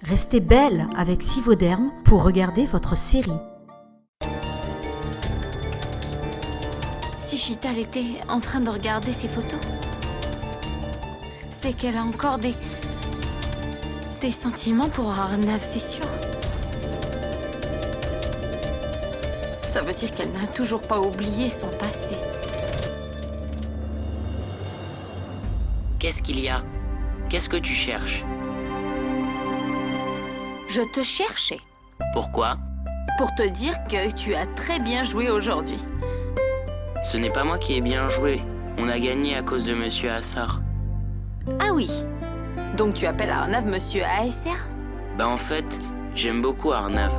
Restez belle avec Sivoderm pour regarder votre série. Si Chital était en train de regarder ses photos, c'est qu'elle a encore des sentiments pour Arnav, c'est sûr. Ça veut dire qu'elle n'a toujours pas oublié son passé. Qu'est-ce qu'il y a? Qu'est-ce que tu cherches? Je te cherchais Pourquoi? pour te dire que tu as très bien joué aujourd'hui. Ce n'est pas moi qui ai bien joué. On a gagné à cause de Monsieur Assar. Ah oui, donc tu appelles Arnav Monsieur ASR? Bah en fait, j'aime beaucoup Arnav.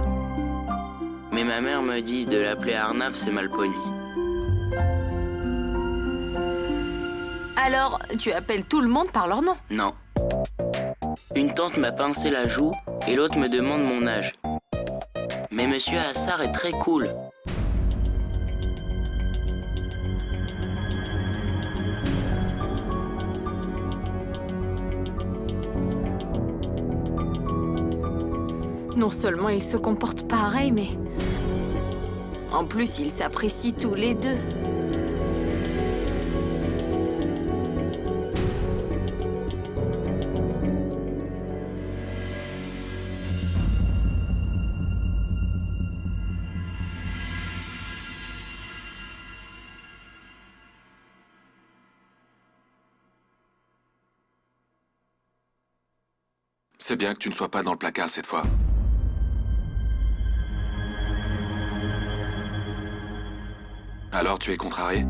Mais ma mère me dit de l'appeler Arnav, c'est mal poli. Alors, tu appelles tout le monde par leur nom? Non. Une tante m'a pincé la joue et l'autre me demande mon âge. Mais Monsieur Assar est très cool. Non seulement ils se comportent pareil, mais en plus ils s'apprécient tous les deux. C'est bien que tu ne sois pas dans le placard cette fois. Alors, tu es contrarié?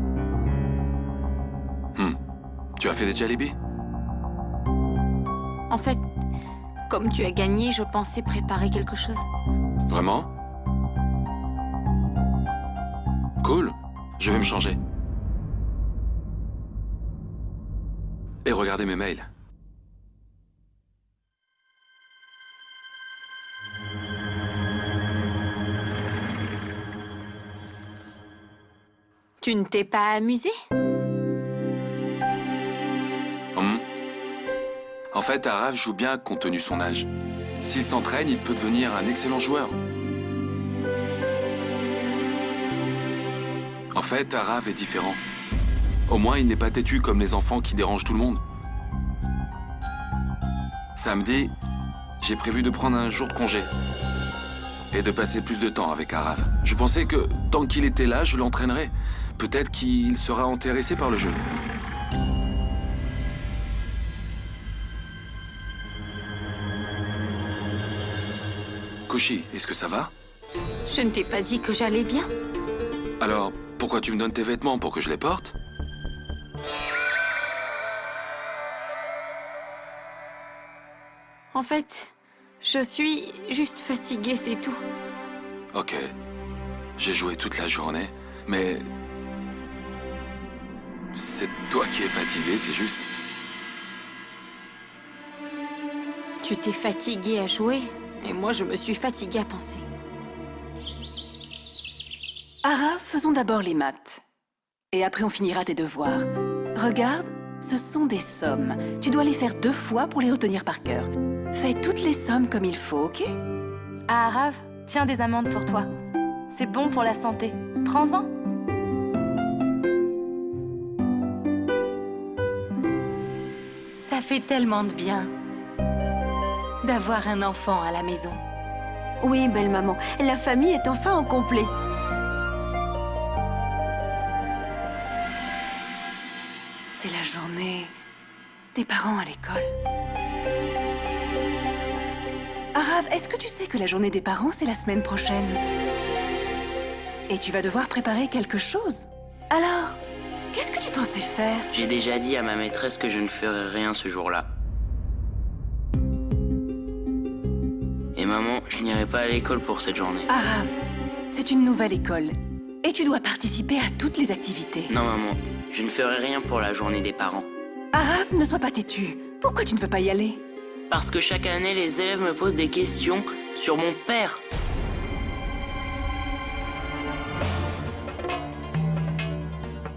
Tu as fait des jalibis? En fait, comme tu as gagné, je pensais préparer quelque chose. Vraiment? Cool. Je vais me changer. Et regarder mes mails. Tu ne t'es pas amusé? En fait, Arav joue bien compte tenu son âge. S'il s'entraîne, il peut devenir un excellent joueur. En fait, Arav est différent. Au moins, il n'est pas têtu comme les enfants qui dérangent tout le monde. Samedi, j'ai prévu de prendre un jour de congé et de passer plus de temps avec Arav. Je pensais que, tant qu'il était là, je l'entraînerais. Peut-être qu'il sera intéressé par le jeu. Koshi, est-ce que ça va? Je ne t'ai pas dit que j'allais bien. Alors, pourquoi tu me donnes tes vêtements pour que je les porte? En fait, je suis juste fatiguée, c'est tout. Ok. J'ai joué toute la journée, mais... c'est toi qui es fatigué, c'est juste. Tu t'es fatiguée à jouer, et moi je me suis fatiguée à penser. Arav, faisons d'abord les maths. Et après on finira tes devoirs. Regarde, ce sont des sommes. Tu dois les faire 2 fois pour les retenir par cœur. Fais toutes les sommes comme il faut, ok? Ah, Arav, tiens des amandes pour toi. C'est bon pour la santé. Prends-en. Ça fait tellement de bien d'avoir un enfant à la maison. Oui, belle maman, la famille est enfin au complet. C'est la journée des parents à l'école. Arav, est-ce que tu sais que la journée des parents, c'est la semaine prochaine? Et tu vas devoir préparer quelque chose. Alors, qu'est-ce que tu pensais faire? J'ai déjà dit à ma maîtresse que je ne ferai rien ce jour-là. Et maman, je n'irai pas à l'école pour cette journée. Arav, C'est une nouvelle école. Et tu dois participer à toutes les activités. Non, maman, je ne ferai rien pour la journée des parents. Arav, ne sois pas têtu. Pourquoi tu ne veux pas y aller? Parce que chaque année, les élèves me posent des questions sur mon père.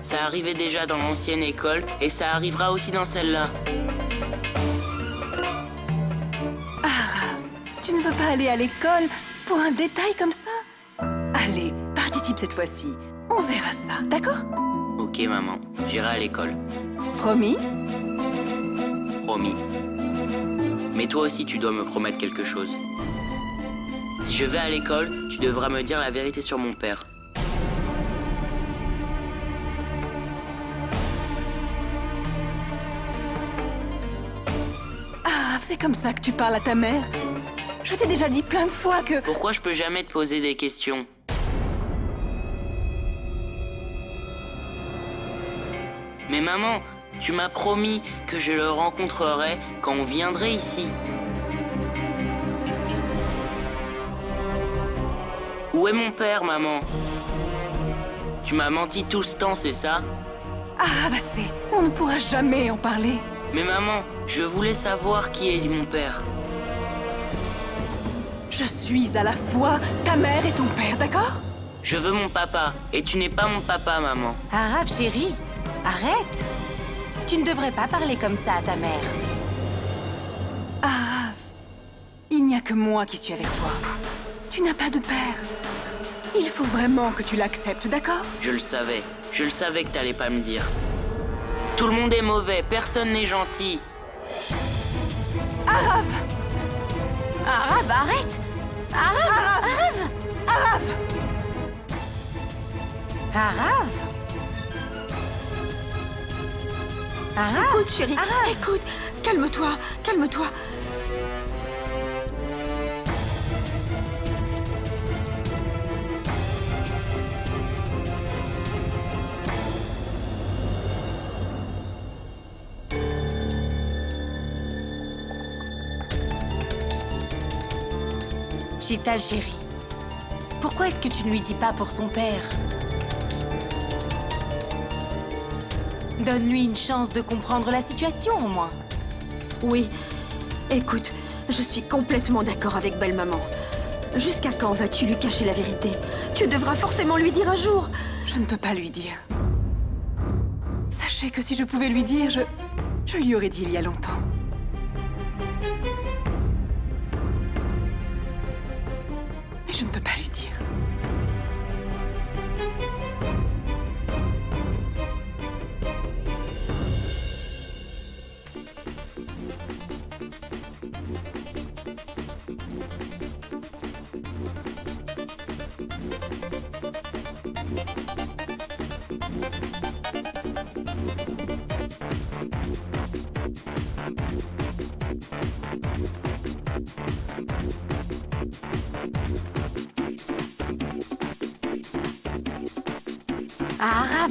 Ça arrivait déjà dans l'ancienne école et ça arrivera aussi dans celle-là. Arav, tu ne veux pas aller à l'école pour un détail comme ça? Allez, participe cette fois-ci. On verra ça, d'accord? Ok, maman, j'irai à l'école. Promis? Promis. Mais toi aussi, tu dois me promettre quelque chose. Si je vais à l'école, tu devras me dire la vérité sur mon père. Arav, c'est comme ça que tu parles à ta mère? Je t'ai déjà dit plein de fois que... Pourquoi je peux jamais te poser des questions? Mais maman, tu m'as promis que je le rencontrerais quand on viendrait ici. Où est mon père, maman? Tu m'as menti tout ce temps, c'est ça? Arav, assez. On ne pourra jamais en parler. Mais maman, je voulais savoir qui est mon père. Je suis à la fois ta mère et ton père, d'accord? Je veux mon papa, et tu n'es pas mon papa, maman. Arav, chérie, arrête. Tu ne devrais pas parler comme ça à ta mère. Arav, il n'y a que moi qui suis avec toi. Tu n'as pas de père. Il faut vraiment que tu l'acceptes, d'accord? Je le savais que t'allais pas me dire. Tout le monde est mauvais, personne n'est gentil. Arav! Arav, arrête! Arav! Arav! Arav? Arav? Écoute, chérie, écoute. Calme-toi, calme-toi. Chital, chérie, pourquoi est-ce que tu ne lui dis pas pour son père? Donne-lui une chance de comprendre la situation, au moins. Oui, écoute, je suis complètement d'accord avec belle-maman. Jusqu'à quand vas-tu lui cacher la vérité? Tu devras forcément lui dire un jour. Je ne peux pas lui dire. Sachez que si je pouvais lui dire, je lui aurais dit il y a longtemps. Mais je ne peux pas lui dire. Arav!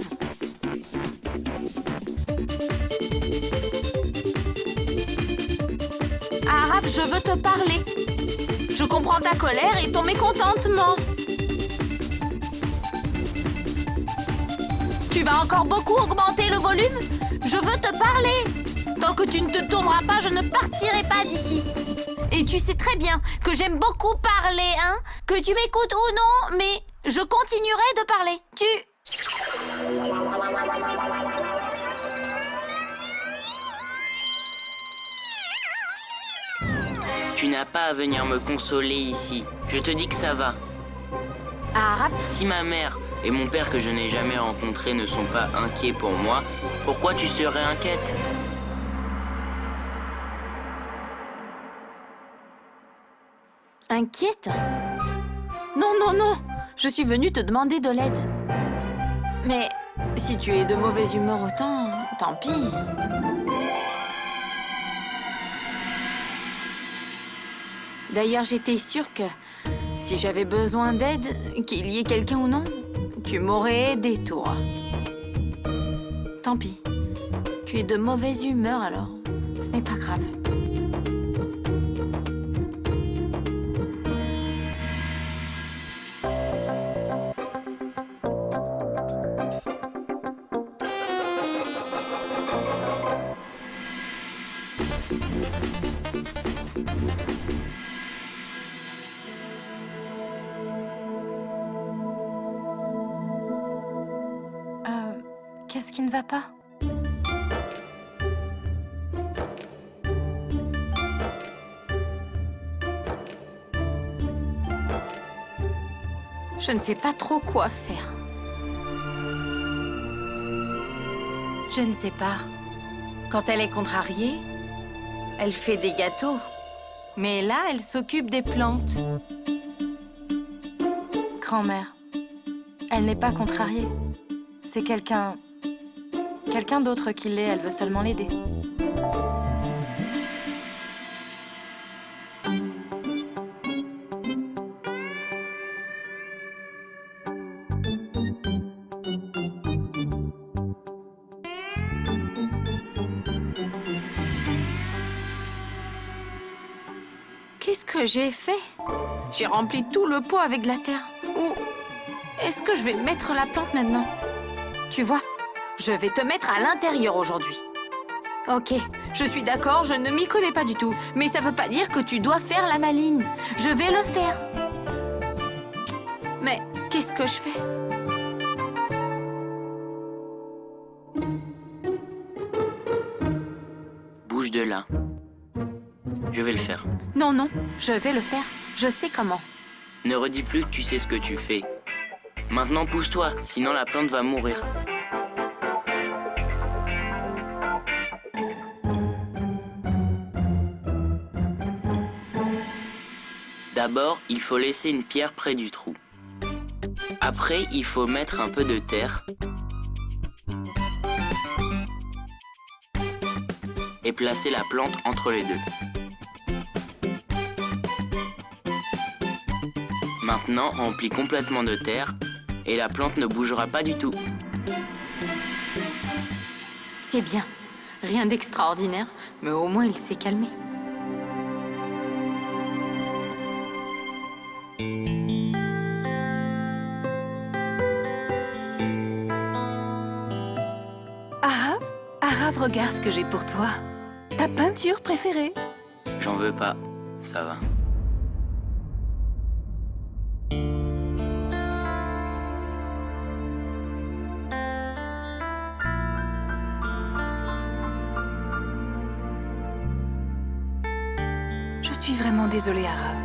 Arav, je veux te parler. Je comprends ta colère et ton mécontentement. Tu vas encore beaucoup augmenter le volume? Je veux te parler. Tant que tu ne te tourneras pas, je ne partirai pas d'ici. Et tu sais très bien que j'aime beaucoup parler, hein? Que tu m'écoutes ou non, mais je continuerai de parler. Tu n'as pas à venir me consoler ici. Je te dis que ça va. Arav, Si ma mère et mon père que je n'ai jamais rencontrés ne sont pas inquiets pour moi, pourquoi tu serais inquiète? inquiète? Non, non, non. Je suis venue te demander de l'aide. Mais si tu es de mauvaise humeur autant, tant pis. D'ailleurs, j'étais sûre que si j'avais besoin d'aide, qu'il y ait quelqu'un ou non, tu m'aurais aidé, toi. Tant pis. Tu es de mauvaise humeur alors. Ce n'est pas grave. Qu'est-ce qui ne va pas? Je ne sais pas trop quoi faire. Je ne sais pas. Quand elle est contrariée, elle fait des gâteaux. Mais là, elle s'occupe des plantes. Grand-mère, elle n'est pas contrariée. C'est quelqu'un d'autre qui l'est, elle veut seulement l'aider. Qu'est-ce que j'ai fait? J'ai rempli tout le pot avec de la terre. Ou est-ce que je vais mettre la plante maintenant? Tu vois, je vais te mettre à l'intérieur aujourd'hui. Ok, je suis d'accord, je ne m'y connais pas du tout. Mais ça veut pas dire que tu dois faire la maline. Je vais le faire. Mais qu'est-ce que je fais? Bouge de là. Je vais le faire. Non, non, je vais le faire. Je sais comment. Ne redis plus que tu sais ce que tu fais. Maintenant, pousse-toi, sinon la plante va mourir. D'abord, il faut laisser une pierre près du trou. Après, il faut mettre un peu de terre. Et placer la plante entre les deux. Maintenant, remplis complètement de terre et la plante ne bougera pas du tout. C'est bien. Rien d'extraordinaire, mais au moins il s'est calmé. Arav, regarde ce que j'ai pour toi. Ta peinture préférée. J'en veux pas, ça va. Je suis vraiment désolée, Arav.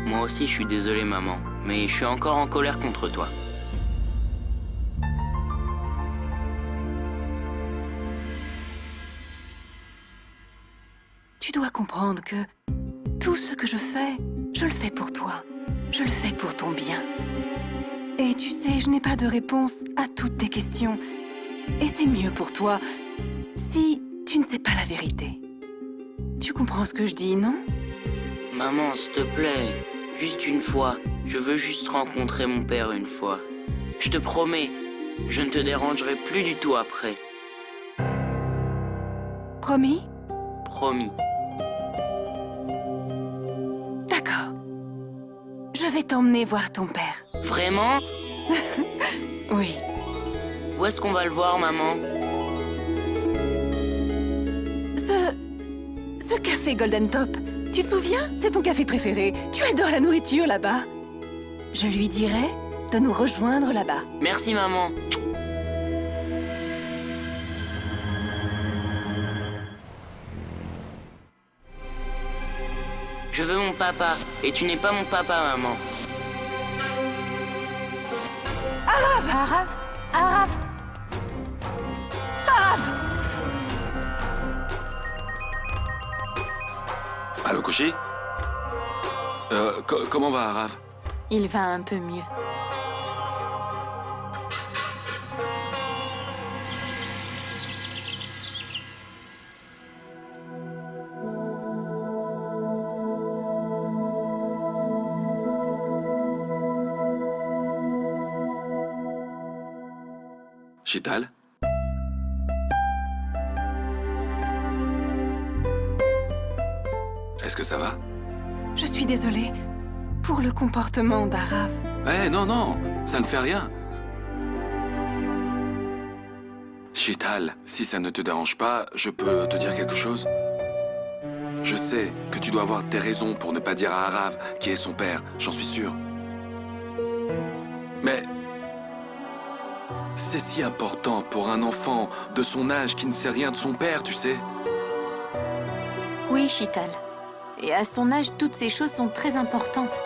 Moi aussi, je suis désolé, maman, mais je suis encore en colère contre toi. Tu dois comprendre que tout ce que je le fais pour toi. Je le fais pour ton bien. Et tu sais, je n'ai pas de réponse à toutes tes questions. Et c'est mieux pour toi si tu ne sais pas la vérité. Tu comprends ce que je dis, non? Maman, s'il te plaît, juste une fois. Je veux juste rencontrer mon père une fois. Je te promets, je ne te dérangerai plus du tout après. Promis? Promis. D'accord. Je vais t'emmener voir ton père. Vraiment? Oui. Où est-ce qu'on va le voir, maman? Ce café Golden Top, tu te souviens? C'est ton café préféré. Tu adores la nourriture là-bas. Je lui dirai de nous rejoindre là-bas. Merci, maman. Je veux mon papa, et tu n'es pas mon papa, maman. Arav! Arav! Allô, Koshi? Comment va Arav? Il va un peu mieux. Chital? Est-ce que ça va? Je suis désolée pour le comportement d'Arav. Eh, non, non, ça ne fait rien. Chital, si ça ne te dérange pas, je peux te dire quelque chose? Je sais que tu dois avoir tes raisons pour ne pas dire à Arav qui est son père, j'en suis sûr. Mais c'est si important pour un enfant de son âge qui ne sait rien de son père, tu sais. Oui, Chital. Et à son âge, toutes ces choses sont très importantes.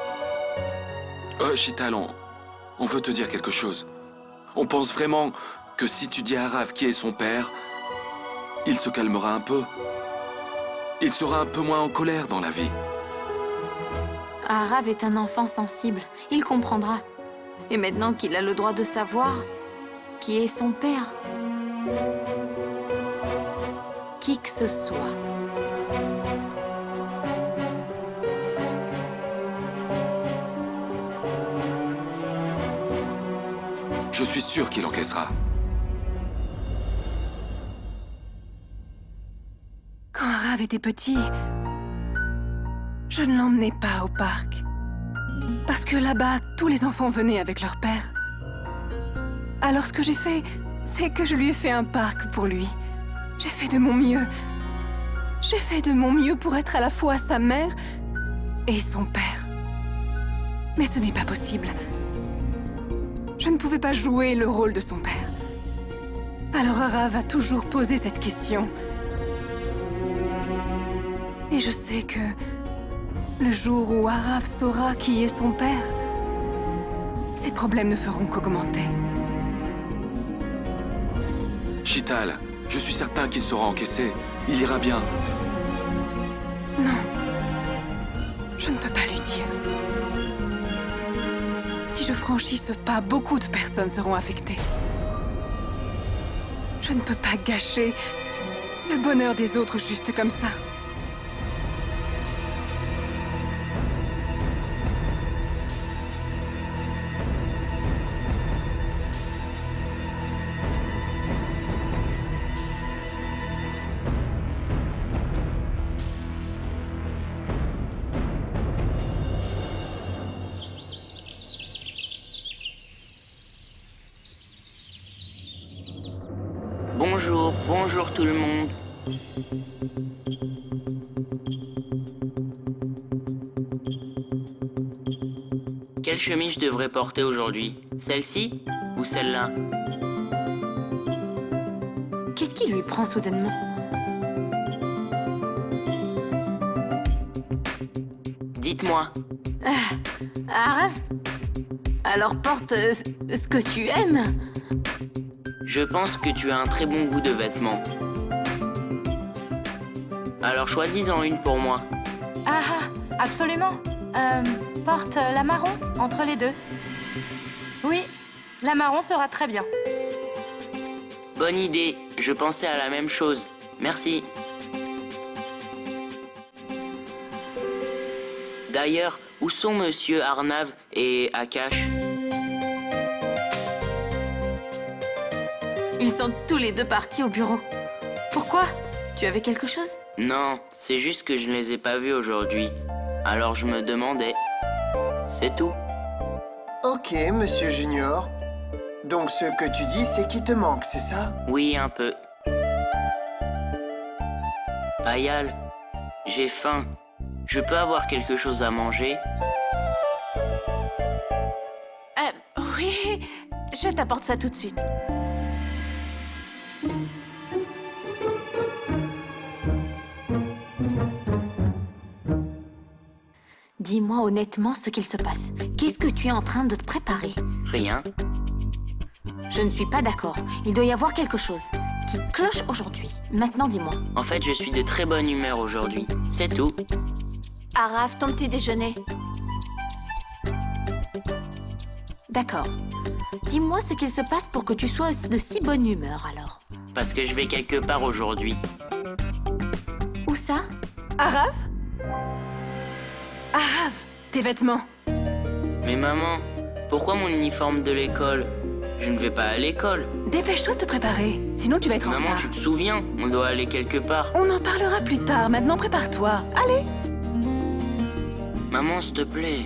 Chital, on veut te dire quelque chose. On pense vraiment que si tu dis à Arav qui est son père, il se calmera un peu. Il sera un peu moins en colère dans la vie. Arav est un enfant sensible. Il comprendra. Et maintenant qu'il a le droit de savoir qui est son père, qui que ce soit. Je suis sûr qu'il encaissera. Quand Arav était petit, je ne l'emmenais pas au parc. Parce que là-bas, tous les enfants venaient avec leur père. Alors ce que j'ai fait, c'est que je lui ai fait un parc pour lui. J'ai fait de mon mieux. J'ai fait de mon mieux pour être à la fois sa mère et son père. Mais ce n'est pas possible. Je ne pouvais pas jouer le rôle de son père. Alors Arav a toujours posé cette question. Et je sais que le jour où Arav saura qui est son père, ses problèmes ne feront qu'augmenter. Chital, je suis certain qu'il saura encaisser. Il ira bien. Non. Je ne peux pas lui dire. Si je franchis ce pas, beaucoup de personnes seront affectées. Je ne peux pas gâcher le bonheur des autres juste comme ça. Bonjour tout le monde. Quelle chemise je devrais porter aujourd'hui? Celle-ci ou celle-là? Qu'est-ce qui lui prend soudainement? Dites-moi. Arav? Alors porte ce que tu aimes. Je pense que tu as un très bon goût de vêtements. Alors choisis-en une pour moi. Absolument. Porte la marron entre les deux. Oui, la marron sera très bien. Bonne idée, je pensais à la même chose. Merci. D'ailleurs, où sont Monsieur Arnav et Akash? Ils sont tous les deux partis au bureau. Pourquoi? Tu avais quelque chose? Non, c'est juste que je ne les ai pas vus aujourd'hui. Alors je me demandais. C'est tout. Ok, Monsieur Junior. Donc ce que tu dis, c'est qu'il te manque, c'est ça? Oui, un peu. Payal, j'ai faim. Je peux avoir quelque chose à manger? Oui, je t'apporte ça tout de suite. Dis-moi honnêtement ce qu'il se passe. Qu'est-ce que tu es en train de te préparer? Rien. Je ne suis pas d'accord. Il doit y avoir quelque chose qui cloche aujourd'hui. Maintenant, dis-moi. En fait, je suis de très bonne humeur aujourd'hui. C'est tout. Arav, ton petit déjeuner. D'accord. Dis-moi ce qu'il se passe pour que tu sois de si bonne humeur, alors. Parce que je vais quelque part aujourd'hui. Où ça? Arav? Arav, tes vêtements. Mais maman, pourquoi mon uniforme de l'école? Je ne vais pas à l'école. Dépêche-toi de te préparer, sinon tu vas être en Maman, retard. tu te souviens? On doit aller quelque part. On en parlera plus tard, maintenant prépare-toi. Allez! Maman, s'il te plaît.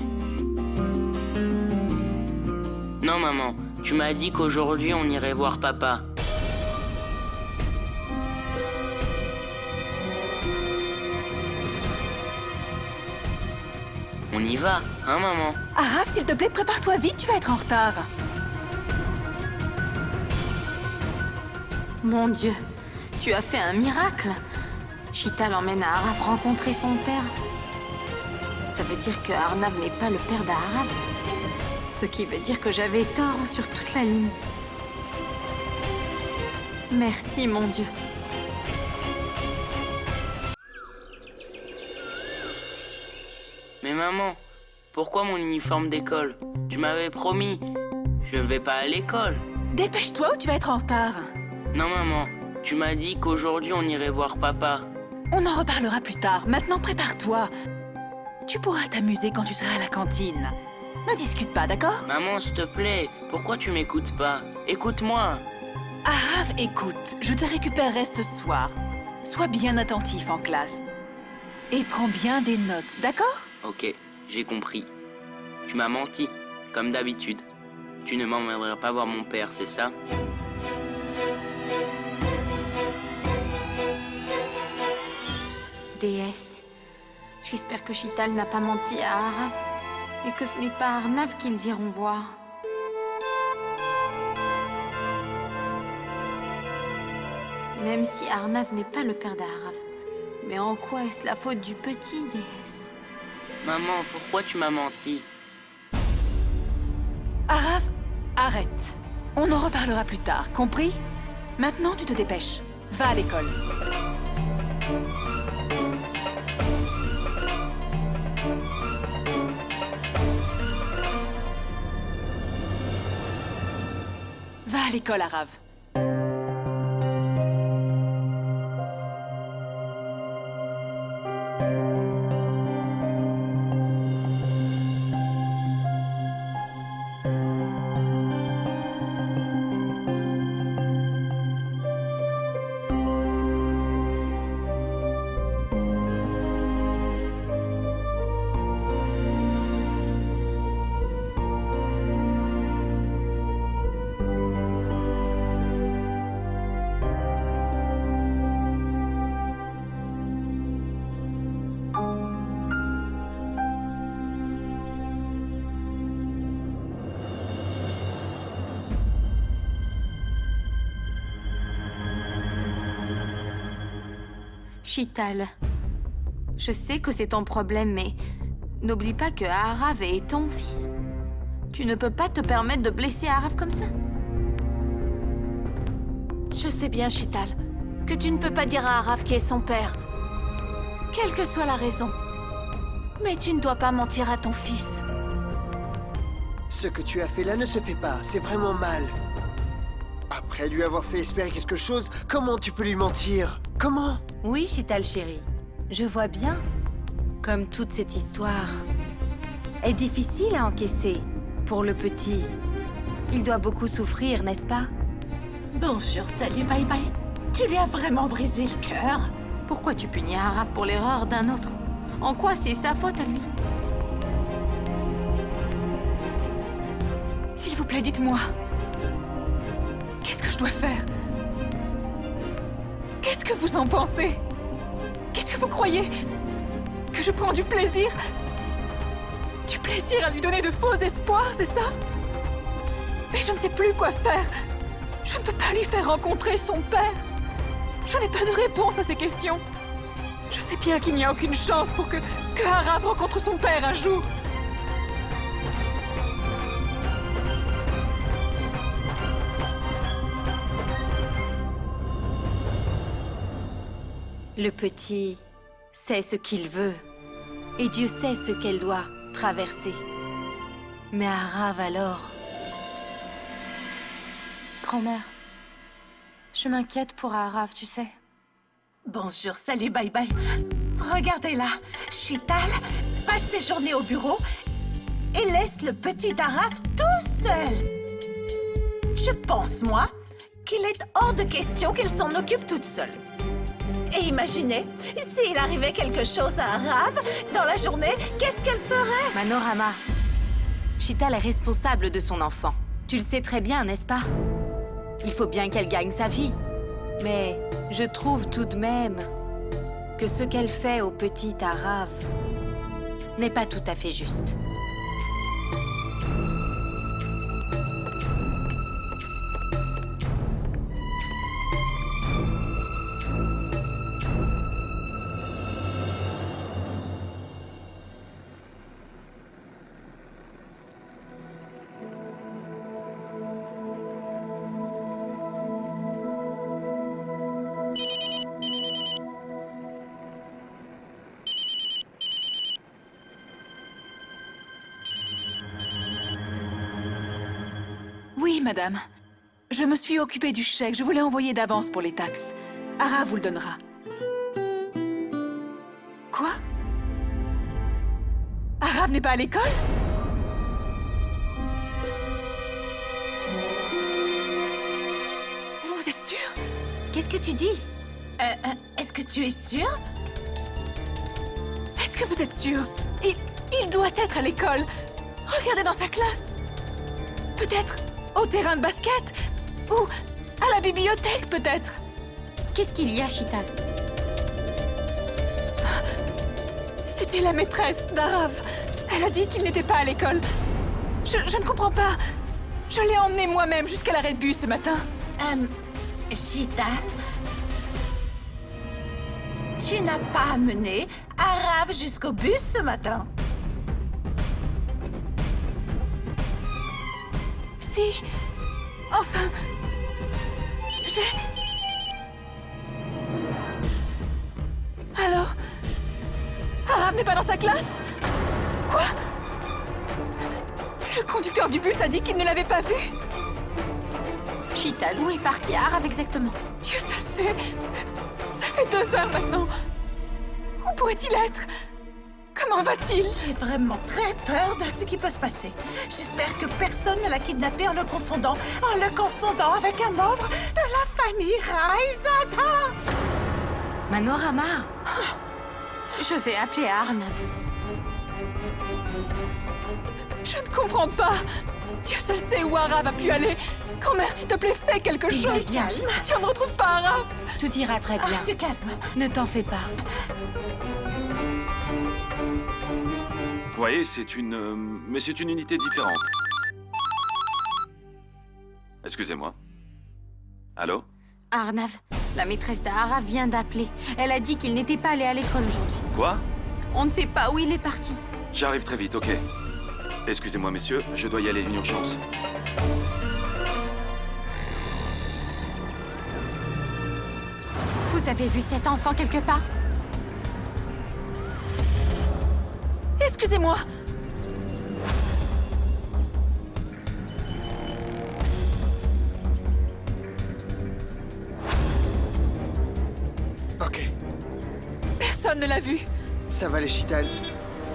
Non, maman, tu m'as dit qu'aujourd'hui on irait voir papa. On y va, hein, maman? Arav, s'il te plaît, prépare-toi vite, tu vas être en retard. Mon Dieu, tu as fait un miracle. Shital emmène Arav rencontrer son père. Ça veut dire que Arnav n'est pas le père d'Arav. Ce qui veut dire que j'avais tort sur toute la ligne. Merci, mon Dieu. Mais maman, pourquoi mon uniforme d'école? Tu m'avais promis. Je ne vais pas à l'école. Dépêche-toi ou tu vas être en retard. Non, maman, tu m'as dit qu'aujourd'hui on irait voir papa. On en reparlera plus tard. Maintenant, prépare-toi. Tu pourras t'amuser quand tu seras à la cantine. Ne discute pas, d'accord? Maman, s'il te plaît, pourquoi tu m'écoutes pas? Écoute-moi. Arav, écoute, je te récupérerai ce soir. Sois bien attentif en classe. Et prends bien des notes, d'accord? Ok, j'ai compris. Tu m'as menti, comme d'habitude. Tu ne m'emmèneras pas voir mon père, c'est ça? Déesse, j'espère que Shital n'a pas menti à Arav et que ce n'est pas Arnav qu'ils iront voir. Même si Arnav n'est pas le père d'Arav. Mais en quoi est-ce la faute du petit, déesse? Maman, pourquoi tu m'as menti? Arav, arrête. On en reparlera plus tard, compris? Maintenant, tu te dépêches. Va à l'école. Va à l'école, Arav. Shital, je sais que c'est ton problème, mais n'oublie pas que Arav est ton fils. Tu ne peux pas te permettre de blesser Arav comme ça. Je sais bien, Shital, que tu ne peux pas dire à Arav qui est son père. Quelle que soit la raison. Mais tu ne dois pas mentir à ton fils. Ce que tu as fait là ne se fait pas, c'est vraiment mal. Après lui avoir fait espérer quelque chose, comment tu peux lui mentir? Comment? Oui, Shital chérie, je vois bien. Comme toute cette histoire est difficile à encaisser pour le petit. Il doit beaucoup souffrir, n'est-ce pas? Bonjour, salut, bye bye. Tu lui as vraiment brisé le cœur. Pourquoi tu punis Arav pour l'erreur d'un autre? En quoi c'est sa faute à lui? S'il vous plaît, dites-moi. Qu'est-ce que je dois faire? Qu'est-ce que vous en pensez? Qu'est-ce que vous croyez? Que je prends du plaisir? Du plaisir à lui donner de faux espoirs, c'est ça? Mais je ne sais plus quoi faire. Je ne peux pas lui faire rencontrer son père. Je n'ai pas de réponse à ces questions. Je sais bien qu'il n'y a aucune chance pour que Arav rencontre son père un jour. Le petit sait ce qu'il veut. Et Dieu sait ce qu'elle doit traverser. Mais Arav alors... Grand-mère, je m'inquiète pour Arav, tu sais. Bonjour, salut, bye bye. Regardez là, Shital passe ses journées au bureau et laisse le petit Arav tout seul. Je pense, moi, qu'il est hors de question qu'elle s'en occupe toute seule. Et imaginez, s'il arrivait quelque chose à Arav dans la journée, qu'est-ce qu'elle ferait? Manorama, Shital est responsable de son enfant. Tu le sais très bien, n'est-ce pas? Il faut bien qu'elle gagne sa vie. Mais je trouve tout de même que ce qu'elle fait au petit Arav n'est pas tout à fait juste. Oui, madame. Je me suis occupée du chèque. Je voulais envoyer d'avance pour les taxes. Ara vous le donnera. Quoi? Arav n'est pas à l'école? Vous êtes sûr? Qu'est-ce que tu dis? Est-ce que tu es sûr? Est-ce que vous êtes sûr? Il doit être à l'école. Regardez dans sa classe. Peut-être au terrain de basket? Ou à la bibliothèque, peut-être? Qu'est-ce qu'il y a, Chital? C'était la maîtresse d'Arav. Elle a dit qu'il n'était pas à l'école. Je ne comprends pas. Je l'ai emmené moi-même jusqu'à l'arrêt de bus ce matin. Chital, tu n'as pas amené Arav jusqu'au bus ce matin? Si. Enfin. Alors. Arav n'est pas dans sa classe? Quoi? Le conducteur du bus a dit qu'il ne l'avait pas vu. Chital, où est parti Arav exactement? Dieu seul sait. Ça fait 2 heures maintenant. Où pourrait-il être? Comment va-t-il? J'ai vraiment très peur de ce qui peut se passer. J'espère que personne ne l'a kidnappé en le confondant avec un membre de la famille Raizada. Manorama, Je vais appeler Arnav. Je ne comprends pas. Dieu seul sait où Arav a pu aller. Grand-mère, s'il te plaît, fais quelque chose. Du calme. Si on ne retrouve pas Arav. tout ira très bien. Du calme. Ne t'en fais pas. Vous voyez, c'est une... mais c'est une unité différente. Excusez-moi. Allô? Arnav, la maîtresse d'Arav vient d'appeler. Elle a dit qu'il n'était pas allé à l'école aujourd'hui. Quoi? On ne sait pas où il est parti. J'arrive très vite, ok. Excusez-moi, messieurs, je dois y aller, une urgence. Vous avez vu cet enfant quelque part? Excusez-moi. Ok, Personne ne l'a vu. ça va les Chital.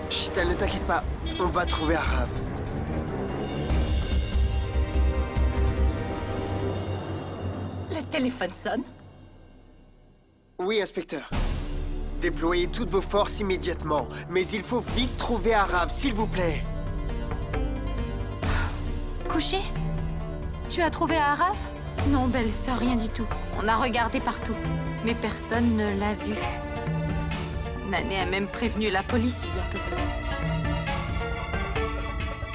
Chital, ne t'inquiète pas, on va trouver Arav. Le téléphone sonne. Oui, inspecteur. Déployez toutes vos forces immédiatement, mais il faut vite trouver Arav, s'il vous plaît. Couché? Tu as trouvé Arav? Non, belle sœur, rien du tout. On a regardé partout, mais personne ne l'a vu. Nané a même prévenu la police il y a peu.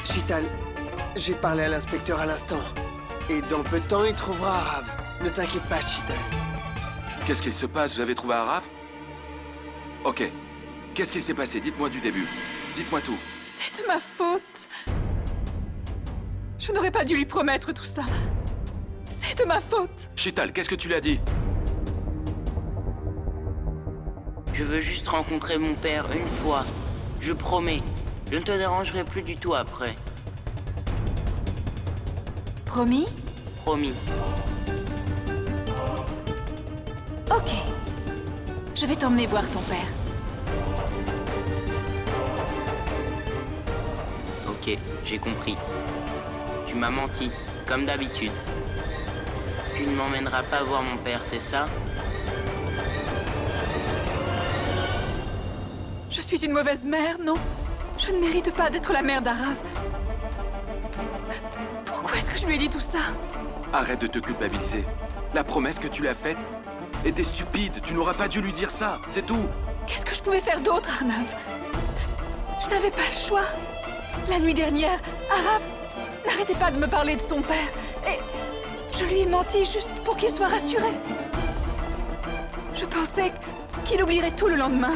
Chital, j'ai parlé à l'inspecteur à l'instant. Et dans peu de temps, il trouvera Arav. Ne t'inquiète pas, Chital. Qu'est-ce qu'il se passe? Vous avez trouvé Arav? Ok. Qu'est-ce qu'il s'est passé? Dites-moi du début. Dites-moi tout. C'est de ma faute. Je n'aurais pas dû lui promettre tout ça. C'est de ma faute. Chital, qu'est-ce que tu lui as dit? Je veux juste rencontrer mon père une fois. Je promets. Je ne te dérangerai plus du tout après. Promis? Promis. Ok. Je vais t'emmener voir ton père. Ok, j'ai compris. Tu m'as menti, comme d'habitude. Tu ne m'emmèneras pas voir mon père, c'est ça? Je suis une mauvaise mère, non? Je ne mérite pas d'être la mère d'Arav. Pourquoi est-ce que je lui ai dit tout ça? Arrête de te culpabiliser. La promesse que tu lui as faite était stupide. Tu n'aurais pas dû lui dire ça, c'est tout. Qu'est-ce que je pouvais faire d'autre, Arnav? Je n'avais pas le choix. La nuit dernière, Arav n'arrêtait pas de me parler de son père. Et je lui ai menti juste pour qu'il soit rassuré. Je pensais qu'il oublierait tout le lendemain.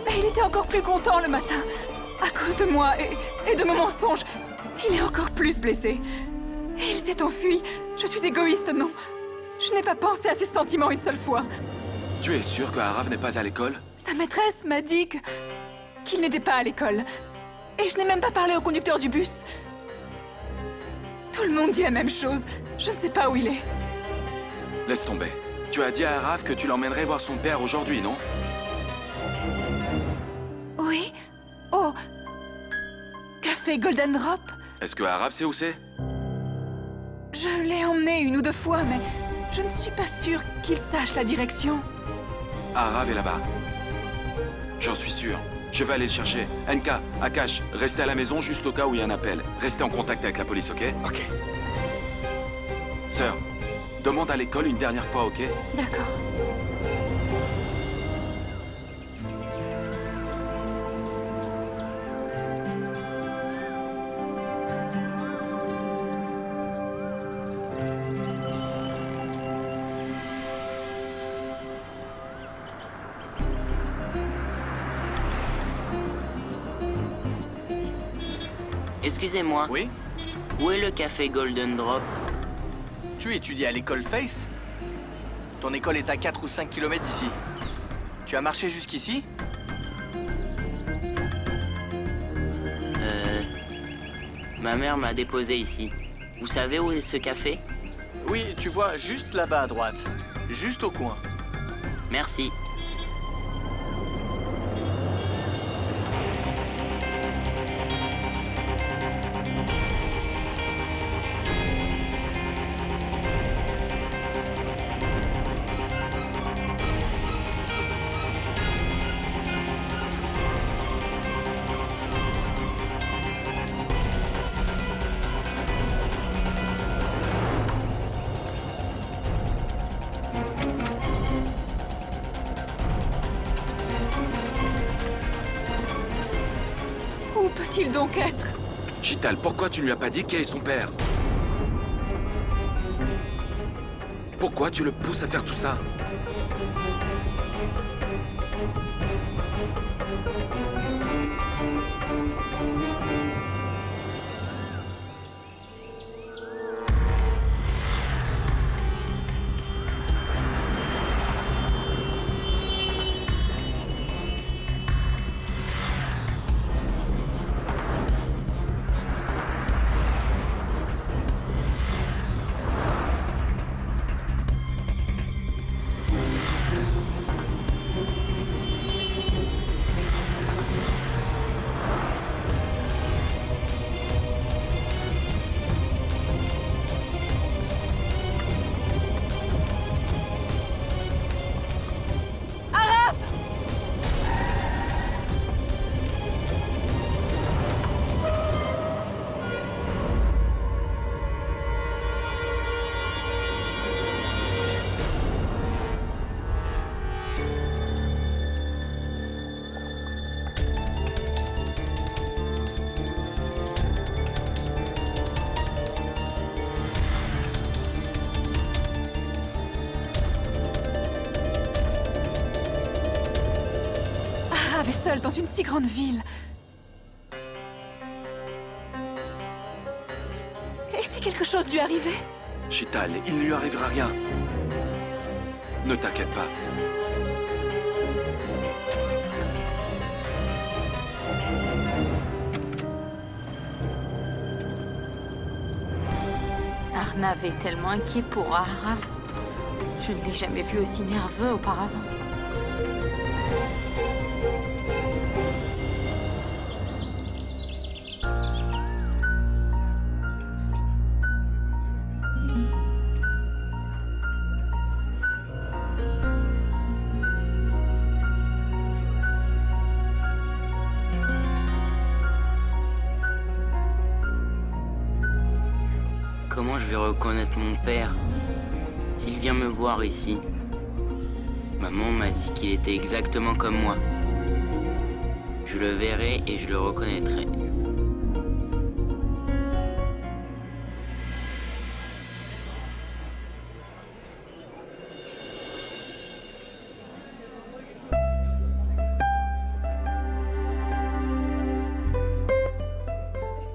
Mais il était encore plus content le matin. À cause de moi et de mon mensonge, il est encore plus blessé. Et il s'est enfui. Je suis égoïste, non. Je n'ai pas pensé à ses sentiments une seule fois. Tu es sûr que Arav n'est pas à l'école? Sa maîtresse m'a dit qu'il n'était pas à l'école. Et je n'ai même pas parlé au conducteur du bus. Tout le monde dit la même chose. Je ne sais pas où il est. Laisse tomber. Tu as dit à Arav que tu l'emmènerais voir son père aujourd'hui, non? Oui. Oh. Café Golden Drop. Est-ce que Arav sait où c'est? Je l'ai emmené une ou deux fois, mais je ne suis pas sûre qu'il sache la direction. Arav est là-bas. J'en suis sûr. Je vais aller le chercher. NK, Akash, restez à la maison juste au cas où il y a un appel. Restez en contact avec la police, ok? Ok. Sœur, demande à l'école une dernière fois, ok? D'accord. Excusez-moi, Oui? où est le café Golden Drop? Tu étudies à l'école Face? Ton école est à 4 ou 5 km d'ici. Tu as marché jusqu'ici? Ma mère m'a déposé ici. Vous savez où est ce café? Oui, tu vois, juste là-bas à droite. Juste au coin. Merci. Où peut-il donc être? Chital, pourquoi tu ne lui as pas dit qui est son père? Pourquoi tu le pousses à faire tout ça? Arav est seul dans une si grande ville. Et si quelque chose lui arrivait? Chital, il ne lui arrivera rien. Ne t'inquiète pas. Arnav est tellement inquiet pour Arav. Je ne l'ai jamais vu aussi nerveux auparavant. Comment je vais reconnaître mon père s'il vient me voir ici? Maman m'a dit qu'il était exactement comme moi. Je le verrai et je le reconnaîtrai.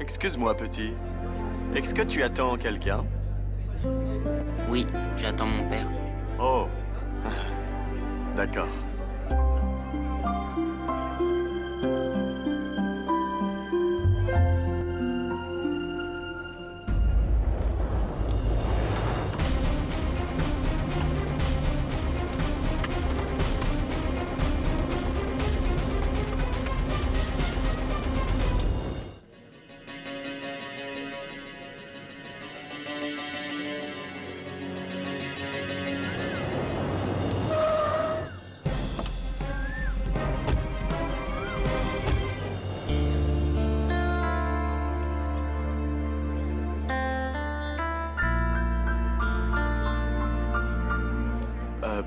Excuse-moi, petit. Est-ce que tu attends quelqu'un? Oui, j'attends mon père. Oh. D'accord.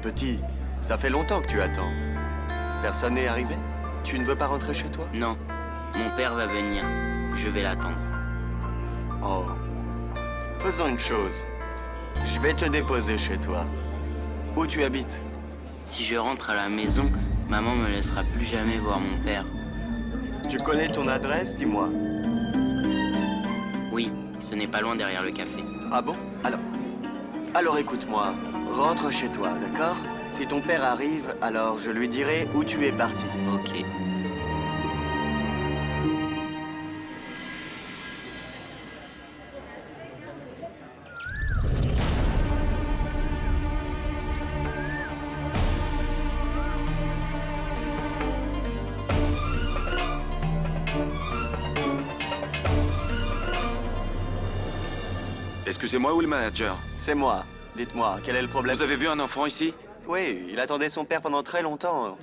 Petit, ça fait longtemps que tu attends. Personne n'est arrivé? Tu ne veux pas rentrer chez toi? Non, mon père va venir. Je vais l'attendre. Oh. Faisons une chose. Je vais te déposer chez toi. Où tu habites? Si je rentre à la maison, maman me laissera plus jamais voir mon père. Tu connais ton adresse, dis-moi. Oui, ce n'est pas loin derrière le café. Ah bon? Alors écoute-moi. Rentre chez toi, d'accord? Si ton père arrive, alors je lui dirai où tu es parti. Ok. Excusez-moi, où est le manager? C'est moi. Dites-moi, quel est le problème? Vous avez vu un enfant ici? Oui, il attendait son père pendant très longtemps.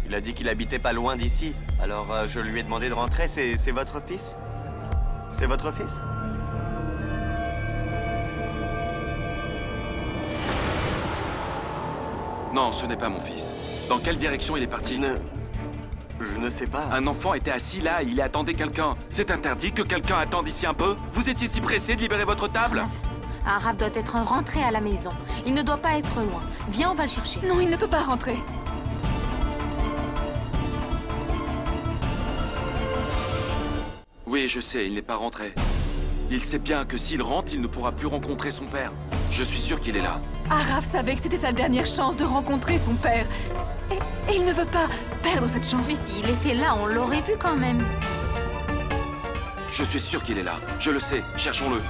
Il a dit qu'il habitait pas loin d'ici. Alors je lui ai demandé de rentrer. C'est votre fils? C'est votre fils? Non, ce n'est pas mon fils. Dans quelle direction il est parti? Je ne sais pas. Un enfant était assis là, il attendait quelqu'un. C'est interdit que quelqu'un attende ici un peu? Vous étiez si pressé de libérer votre table? Araf doit être rentré à la maison. Il ne doit pas être loin. Viens, on va le chercher. Non, il ne peut pas rentrer. Oui, je sais, il n'est pas rentré. Il sait bien que s'il rentre, il ne pourra plus rencontrer son père. Je suis sûr qu'il est là. Araf savait que c'était sa dernière chance de rencontrer son père. Et il ne veut pas perdre cette chance. Mais s'il était là, on l'aurait vu quand même. Je suis sûr qu'il est là. Je le sais. Cherchons-le.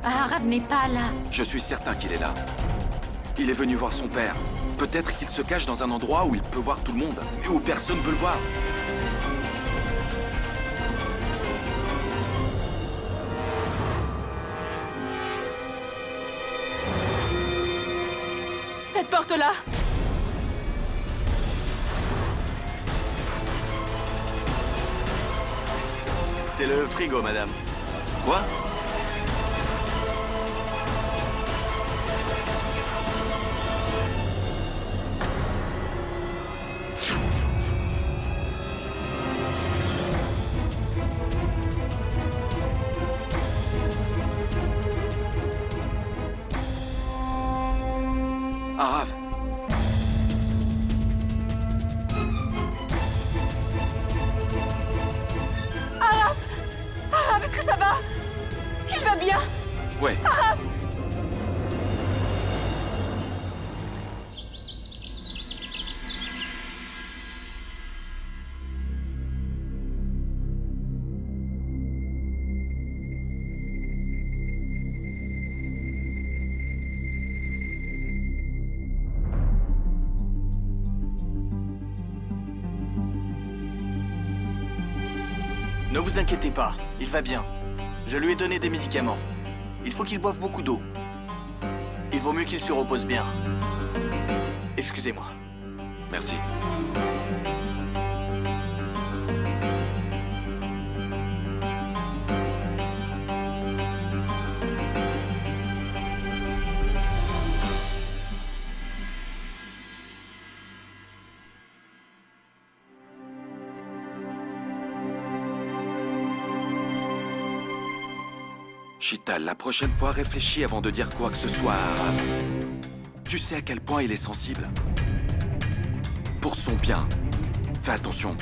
Araf n'est pas là. Je suis certain qu'il est là. Il est venu voir son père. Peut-être qu'il se cache dans un endroit où il peut voir tout le monde et où personne ne peut le voir. Cette porte-là! C'est le frigo, madame. Quoi? Araf. Araf, est-ce que ça va? Il va bien? Ouais. Araf! Ne vous inquiétez pas, il va bien. Je lui ai donné des médicaments. Il faut qu'il boive beaucoup d'eau. Il vaut mieux qu'il se repose bien. Excusez-moi. Merci. Chital, la prochaine fois, réfléchis avant de dire quoi que ce soit à Arav. Tu sais à quel point il est sensible. Pour son bien, fais attention.